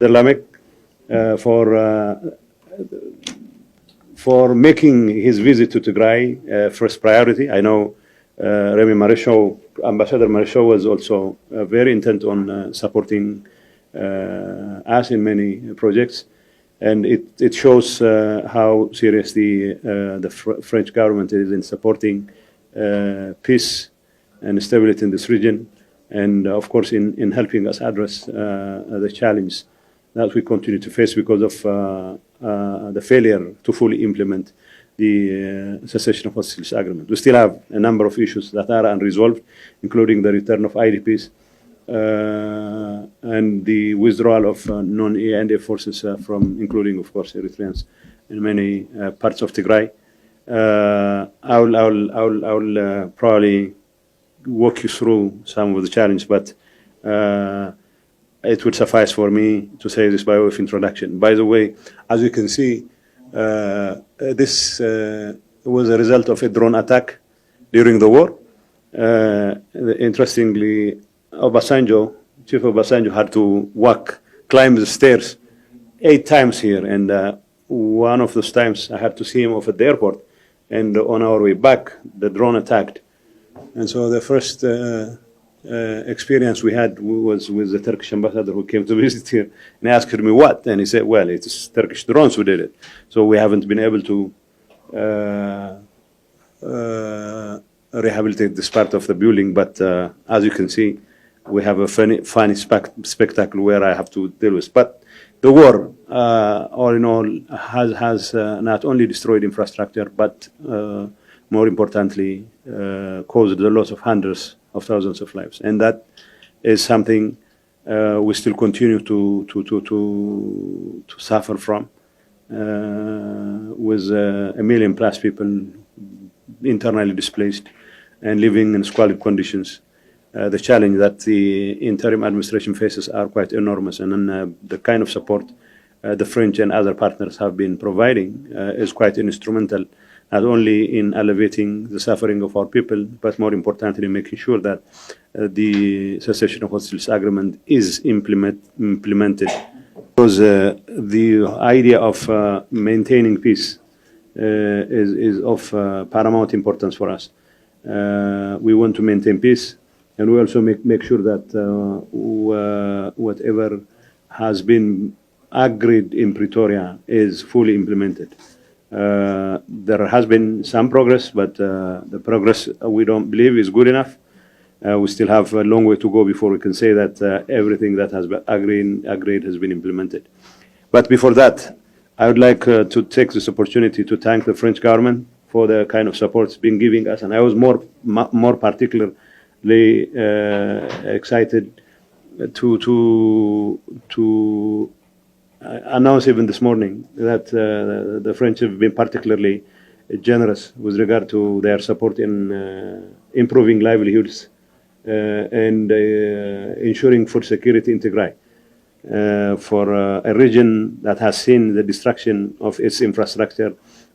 Lamek for making his visit to Tigray first priority. I know Remy Maréchal, Ambassador Maréchal, was also very intent on supporting us in many projects, and it shows how seriously the French government is in supporting peace and stability in this region, and of course in helping us address the challenge that we continue to face because of the failure to fully implement the cessation of hostilities agreement. We still have a number of issues that are unresolved, including the return of IDPs and the withdrawal of non-ENA forces from, including, of course, Eritreans in many parts of Tigray. I will probably walk you through some of the challenges, but it would suffice for me to say this by way of introduction. By the way, as you can see, this was a result of a drone attack during the war. Interestingly, Chief Obasanjo had to climb the stairs 8 times here, and one of those times I had to see him off at the airport, and on our way back, the drone attacked. And so the first experience we had was with the Turkish ambassador who came to visit here, and asked me what, and he said, well, it's Turkish drones who did it. So we haven't been able to rehabilitate this part of the building, but as you can see, we have a funny spectacle where I have to deal with. But the war, all in all, has not only destroyed infrastructure, but more importantly, caused the loss of hundreds of thousands of lives, and that is something we still continue to suffer from, with 1 million plus people internally displaced and living in squalid conditions. The challenge that the interim administration faces are quite enormous, and then, the kind of support the French and other partners have been providing is quite instrumental, not only in alleviating the suffering of our people, but more importantly, making sure that the cessation of hostilities agreement is implemented. Because the idea of maintaining peace is of paramount importance for us. We want to maintain peace, and we also make sure that whatever has been agreed in Pretoria is fully implemented. There has been some progress, but the progress we don't believe is good enough. We still have a long way to go before we can say that everything that has been agreed has been implemented. But before that, I would like to take this opportunity to thank the French government for the kind of support it's been giving us, and I was more particularly excited to announce even this morning that the French have been particularly generous with regard to their support in improving livelihoods and ensuring food security in Tigray for a region that has seen the destruction of its infrastructure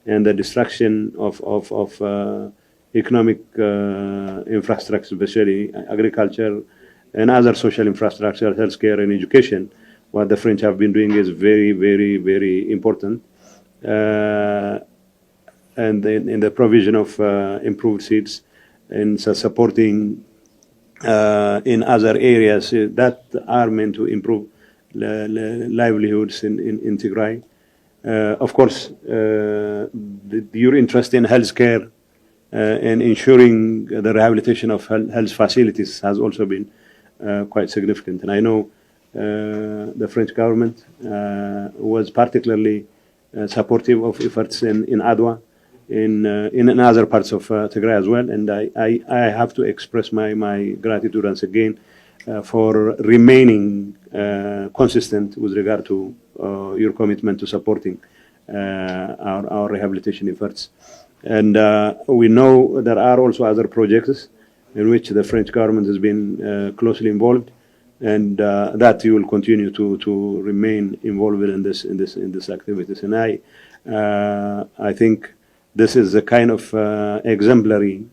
and the destruction of economic infrastructure, especially agriculture and other social infrastructure, healthcare and education. What the French have been doing is very, very, very important. And in the provision of improved seeds and supporting in other areas that are meant to improve livelihoods in Tigray. Of course, your interest in healthcare and ensuring the rehabilitation of health facilities has also been quite significant. And I know the French government was particularly supportive of efforts in Adwa, in other parts of Tigray as well. And I have to express my gratitude once again for remaining consistent with regard to your commitment to supporting our rehabilitation efforts. And we know there are also other projects in which the French government has been closely involved, and that you will continue to remain involved in this activities. And I think this is a kind of exemplary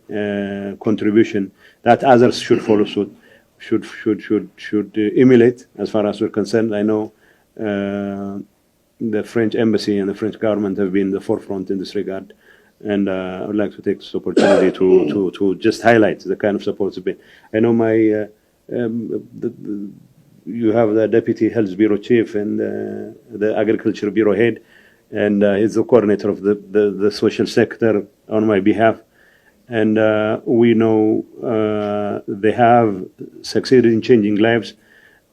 contribution that others should follow suit, should emulate as far as we're concerned. I know the French embassy and the French government have been in the forefront in this regard. And I would like to take this opportunity to just highlight the kind of support it's been. I know you have the Deputy Health Bureau Chief and the Agriculture Bureau Head, and he's the coordinator of the social sector on my behalf. And we know they have succeeded in changing lives,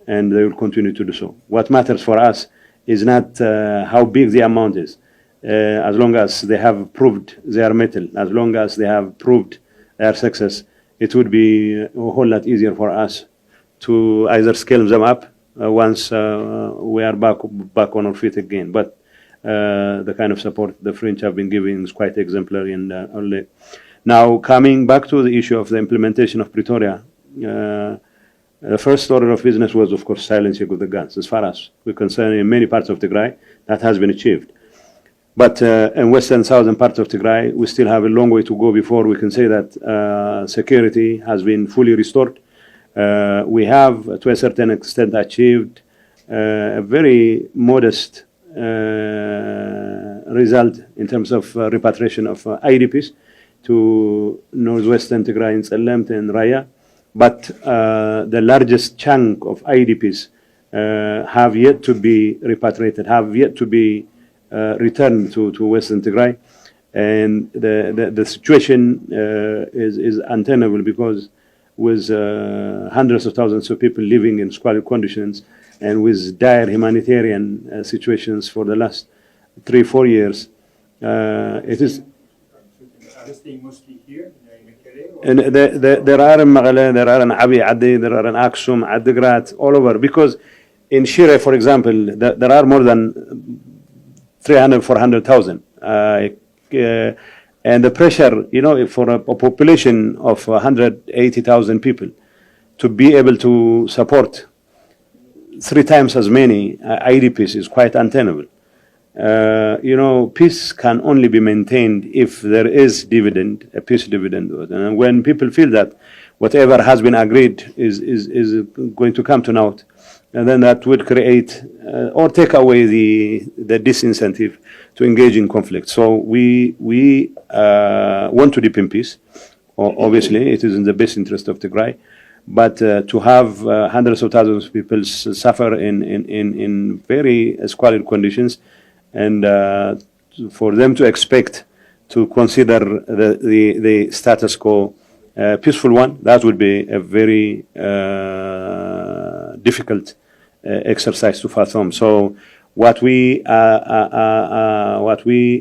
and they will continue to do so. What matters for us is not how big the amount is, as long as they have proved their mettle, as long as they have proved their success, it would be a whole lot easier for us to either scale them up once we are back on our feet again. But the kind of support the French have been giving is quite exemplary. And now, coming back to the issue of the implementation of Pretoria, the first order of business was, of course, silencing of the guns. As far as we're concerned, in many parts of Tigray, that has been achieved. But in western southern parts of Tigray, we still have a long way to go before we can say that security has been fully restored. We have, to a certain extent, achieved a very modest result in terms of repatriation of IDPs to northwestern Tigray in Tsellemt and Raya. But the largest chunk of IDPs have yet to be repatriated, have yet to be returned to Western Tigray. And the situation is untenable, because with hundreds of thousands of people living in squalid conditions and with dire humanitarian situations for the last 3-4 years, it is. Are they staying mostly here in Mekelle? And there are in Mekelle, there are in Abi Adi, there are in Aksum, Adigrat, all over. Because in Shire, for example, there are more than 300,000-400,000. And the pressure, for a population of 180,000 people, to be able to support 3 times as many IDPs is quite untenable. Peace can only be maintained if there is dividend, a peace dividend. And when people feel that whatever has been agreed is going to come to naught, and then that would create or take away the disincentive to engage in conflict. So we want to deepen peace. Obviously, it is in the best interest of Tigray. But to have hundreds of thousands of people suffer in very squalid conditions, and for them to expect to consider the status quo a peaceful one, that would be a very difficult exercise to fathom. So what we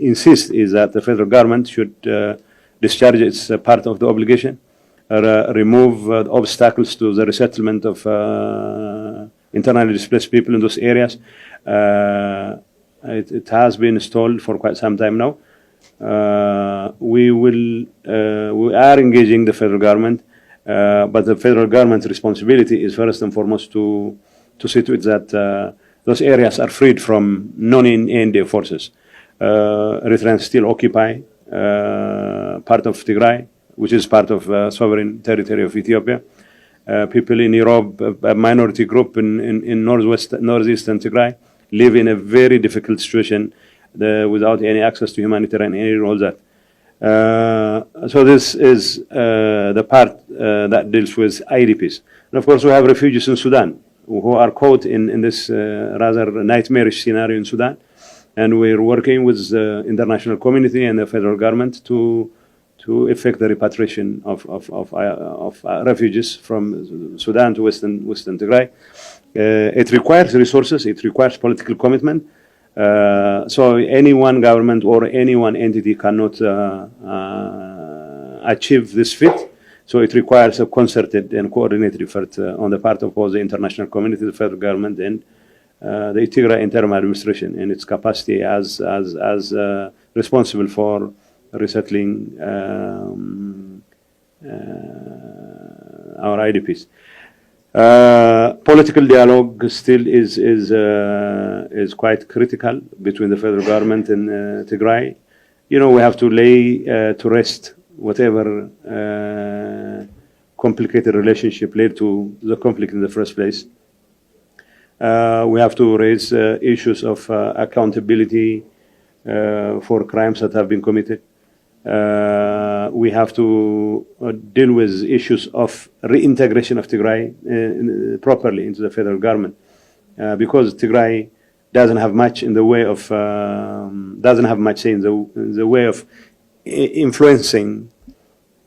insist is that the federal government should discharge its part of the obligation, remove obstacles to the resettlement of internally displaced people in those areas. It has been stalled for quite some time now. We are engaging the federal government, but the federal government's responsibility is first and foremost to see to it that those areas are freed from non-NDA forces. Eritreans still occupy part of Tigray, which is part of sovereign territory of Ethiopia. People in Europe, a minority group in northeastern Tigray, live in a very difficult situation without any access to humanitarian aid and all that. So this is the part that deals with IDPs. And of course, we have refugees in Sudan who are caught in this rather nightmarish scenario in Sudan. And we're working with the international community and the federal government to effect the repatriation of refugees from Sudan to Western Tigray. It requires resources, it requires political commitment. So any one government or any one entity cannot achieve this feat. So it requires a concerted and coordinated effort on the part of both the international community, the federal government, and the Tigray interim administration in its capacity as responsible for resettling our IDPs. Political dialogue still is quite critical between the federal government and Tigray. We have to lay to rest whatever complicated relationship led to the conflict in the first place. We have to raise issues of accountability for crimes that have been committed. We have to deal with issues of reintegration of Tigray properly into the federal government, because Tigray doesn't have much in the way of say in the way of influencing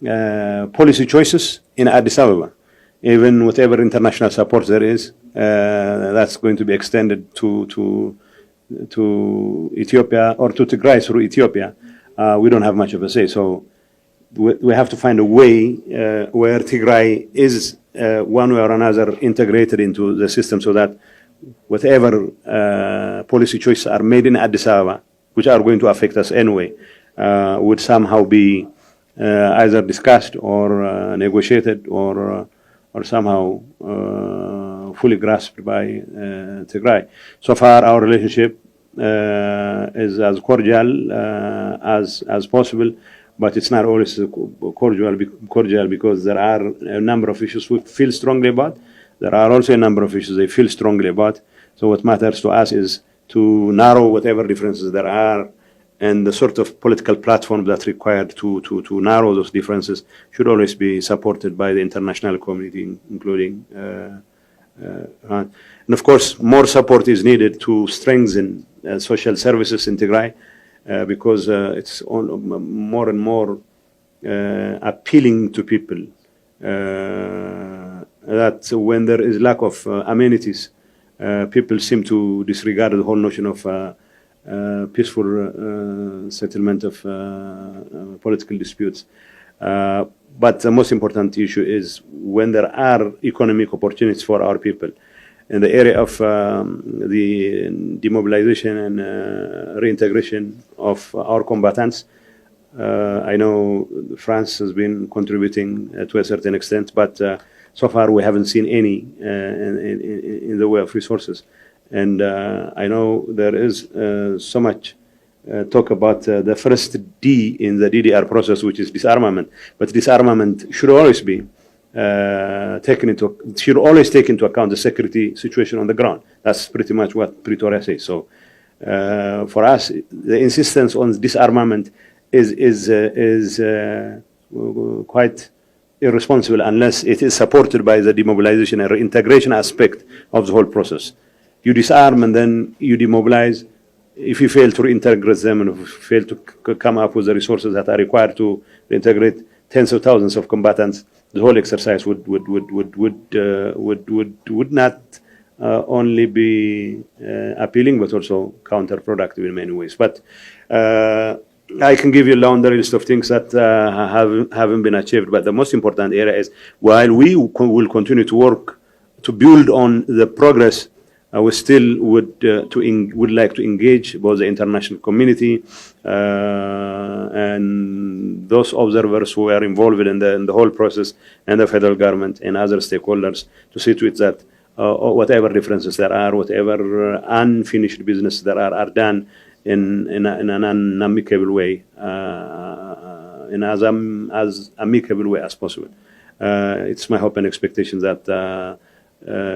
policy choices in Addis Ababa. Even whatever international support there is, that's going to be extended to Ethiopia or to Tigray through Ethiopia. We don't have much of a say, so we have to find a way where Tigray is one way or another integrated into the system, so that whatever policy choices are made in Addis Ababa, which are going to affect us anyway, would somehow be either discussed or negotiated or somehow fully grasped by Tigray. So far, our relationship is as cordial as possible, but it's not always cordial because there are a number of issues we feel strongly about. There are also a number of issues they feel strongly about. So what matters to us is to narrow whatever differences there are, and the sort of political platform that's required to narrow those differences should always be supported by the international community, including and of course, more support is needed to strengthen social services in Tigray, because it's more and more appealing to people that when there is lack of amenities, people seem to disregard the whole notion of peaceful settlement of political disputes. But the most important issue is when there are economic opportunities for our people. In the area of the demobilization and reintegration of our combatants, I know France has been contributing to a certain extent, but so far we haven't seen any in the way of resources. And I know there is so much talk about the first D in the DDR process, which is disarmament. But disarmament should always be should always take into account the security situation on the ground. That's pretty much what Pretoria says. So for us, the insistence on disarmament is quite irresponsible unless it is supported by the demobilization and reintegration aspect of the whole process. You disarm and then you demobilize. If you fail to reintegrate them and if you fail to come up with the resources that are required to reintegrate tens of thousands of combatants, the whole exercise would not only be appealing but also counterproductive in many ways. But I can give you a laundry list of things that haven't been achieved. But the most important area is while we will continue to work to build on the progress, we still would like to engage both the international community and those observers who are involved in the whole process, and the federal government and other stakeholders, to see to it that whatever differences there are, whatever unfinished business there are done in an amicable way, in as amicable way as possible. It's my hope and expectation that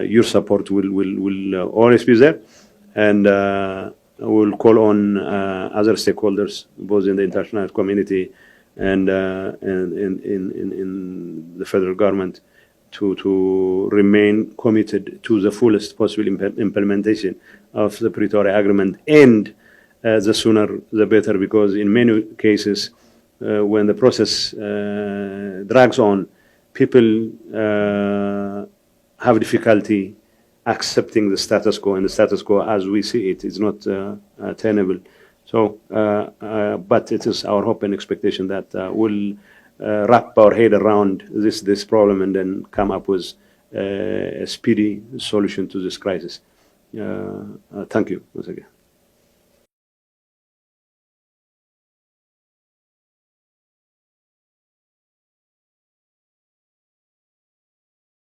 your support will always be there, and we'll call on other stakeholders, both in the international community and in the federal government, to remain committed to the fullest possible implementation of the Pretoria Agreement, and the sooner the better, because in many cases, when the process drags on, people have difficulty accepting the status quo, and the status quo as we see it is not tenable. So, but it is our hope and expectation that we'll wrap our head around this problem and then come up with a speedy solution to this crisis. Thank you once again.